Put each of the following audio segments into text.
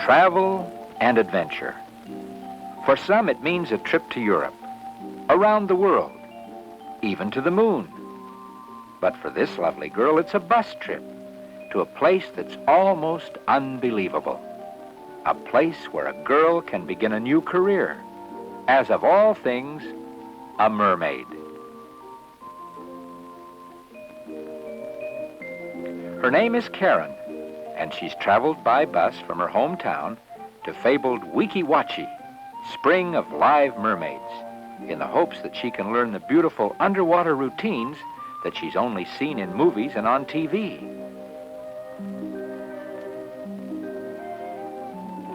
Travel and adventure. For some, it means a trip to Europe, around the world, even to the moon. But for this lovely girl, it's a bus trip to a place that's almost unbelievable. A place where a girl can begin a new career as, of all things, a mermaid. Her name is Karen, and she's traveled by bus from her hometown to fabled Weeki Wachee, spring of live mermaids, in the hopes that she can learn the beautiful underwater routines that she's only seen in movies and on TV.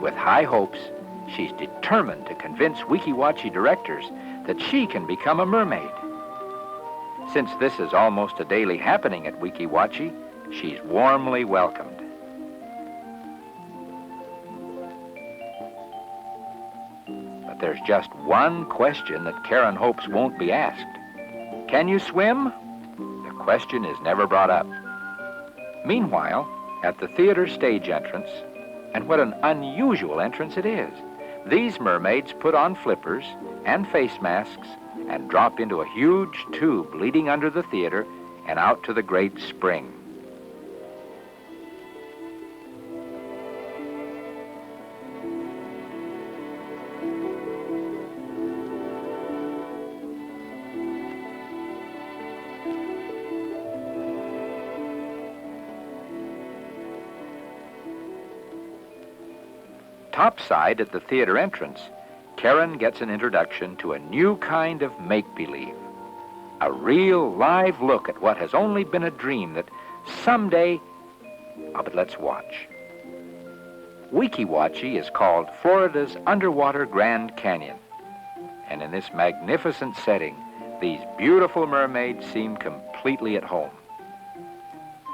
With high hopes, she's determined to convince Weeki Wachee directors that she can become a mermaid. Since this is almost a daily happening at Weeki Wachee, she's warmly welcomed. But there's just one question that Karen hopes won't be asked. Can you swim? The question is never brought up. Meanwhile, at the theater stage entrance, and what an unusual entrance it is, these mermaids put on flippers and face masks and drop into a huge tube leading under the theater and out to the great spring. Topside at the theater entrance, Karen gets an introduction to a new kind of make-believe. A real live look at what has only been a dream that someday... Oh, but let's watch. Weeki Wachee is called Florida's underwater Grand Canyon. And in this magnificent setting, these beautiful mermaids seem completely at home.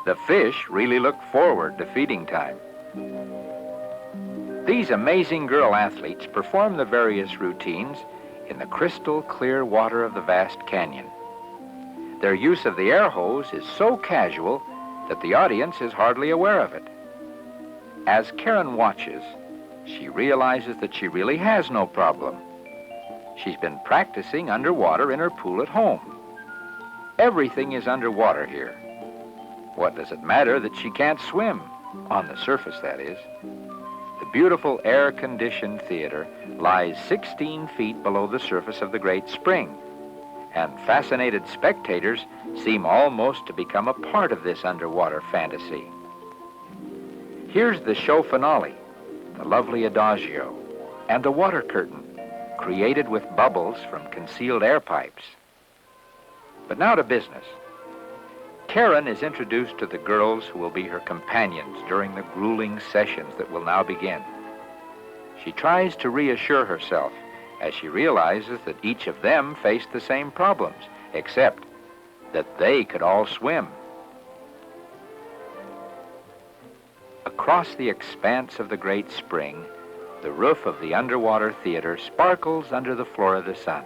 The fish really look forward to feeding time. These amazing girl athletes perform the various routines in the crystal clear water of the vast canyon. Their use of the air hose is so casual that the audience is hardly aware of it. As Karen watches, she realizes that she really has no problem. She's been practicing underwater in her pool at home. Everything is underwater here. What does it matter that she can't swim? On the surface, that is. The beautiful air-conditioned theater lies 16 feet below the surface of the Great Spring, and fascinated spectators seem almost to become a part of this underwater fantasy. Here's the show finale, the lovely adagio, and the water curtain, created with bubbles from concealed air pipes. But now to business. Karen is introduced to the girls who will be her companions during the grueling sessions that will now begin. She tries to reassure herself as she realizes that each of them faced the same problems, except that they could all swim. Across the expanse of the Great Spring, the roof of the underwater theater sparkles under the Florida sun.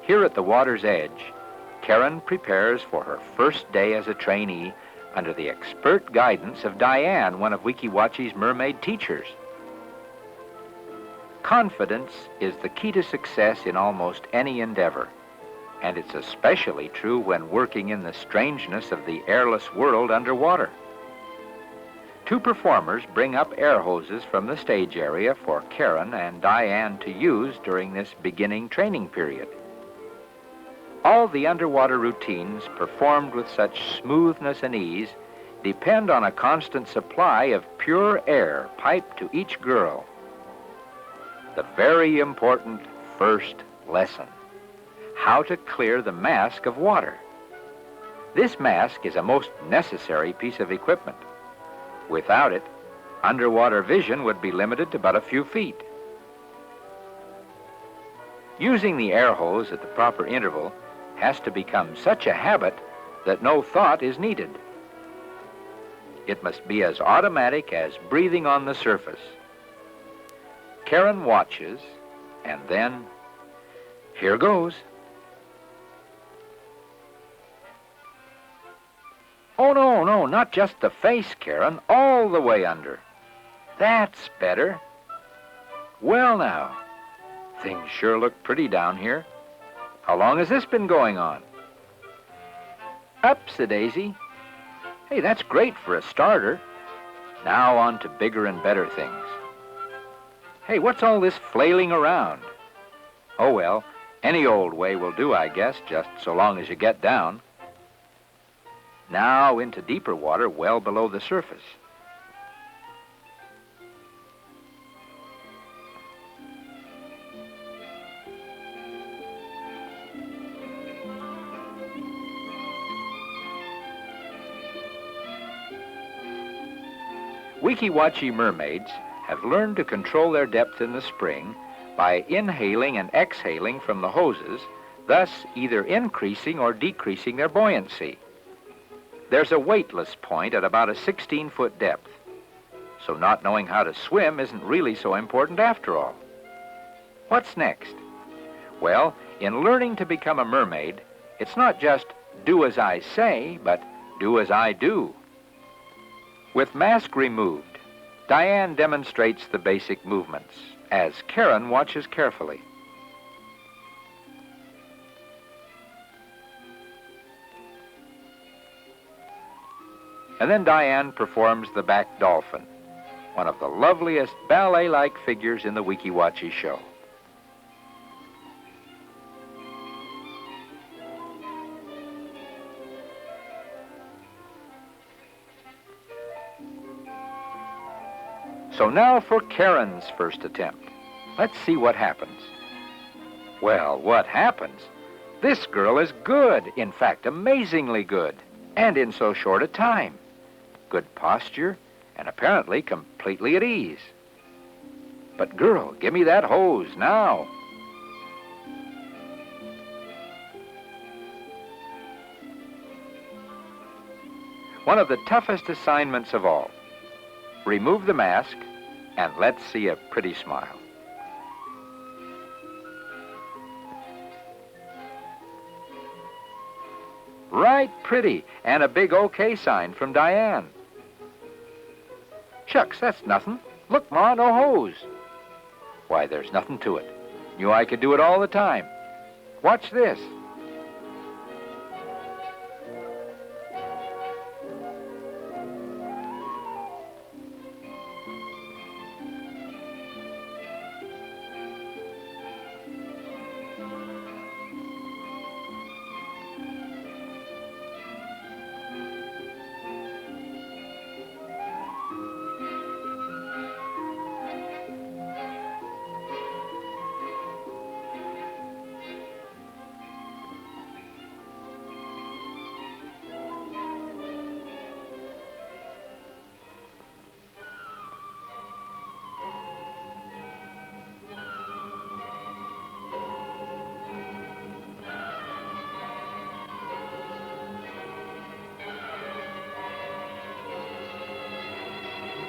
Here at the water's edge, Karen prepares for her first day as a trainee under the expert guidance of Diane, one of Weeki Wachee's mermaid teachers. Confidence is the key to success in almost any endeavor, and it's especially true when working in the strangeness of the airless world underwater. Two performers bring up air hoses from the stage area for Karen and Diane to use during this beginning training period. All the underwater routines performed with such smoothness and ease depend on a constant supply of pure air piped to each girl. The very important first lesson, how to clear the mask of water. This mask is a most necessary piece of equipment. Without it, underwater vision would be limited to but a few feet. Using the air hose at the proper interval has to become such a habit that no thought is needed. It must be as automatic as breathing on the surface. Karen watches, and then, here goes. Oh, no, not just the face, Karen, all the way under. That's better. Well now, things sure look pretty down here. How long has this been going on? Ups-a-daisy. Hey, that's great for a starter. Now on to bigger and better things. Hey, what's all this flailing around? Oh well, any old way will do, I guess, just so long as you get down. Now into deeper water well below the surface. Weeki Wachee mermaids have learned to control their depth in the spring by inhaling and exhaling from the hoses, thus either increasing or decreasing their buoyancy. There's a weightless point at about a 16-foot depth, so not knowing how to swim isn't really so important after all. What's next? Well, in learning to become a mermaid, it's not just do as I say, but do as I do. With mask removed, Diane demonstrates the basic movements, as Karen watches carefully. And then Diane performs the back dolphin, one of the loveliest ballet-like figures in the Weeki Wachee show. So now for Karen's first attempt. Let's see what happens. Well, what happens? This girl is good, in fact, amazingly good, and in so short a time. Good posture, and apparently completely at ease. But girl, give me that hose now. One of the toughest assignments of all. Remove the mask, and let's see a pretty smile. Right pretty, and a big okay sign from Diane. Shucks, that's nothing. Look, Ma, no hose. Why, there's nothing to it. Knew I could do it all the time. Watch this.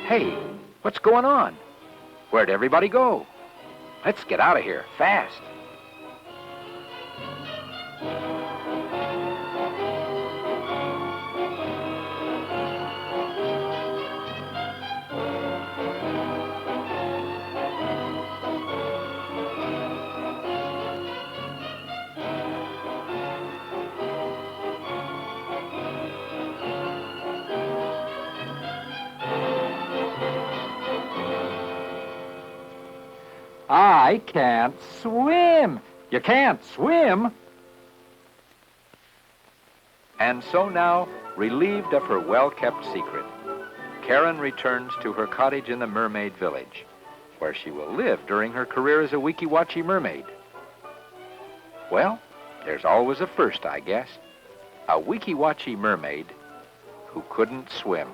Hey, what's going on? Where'd everybody go? Let's get out of here, fast. I can't swim. You can't swim? And so now, relieved of her well-kept secret, Karen returns to her cottage in the mermaid village, where she will live during her career as a Weeki Wachee mermaid. Well, there's always a first, I guess. A Weeki Wachee mermaid who couldn't swim.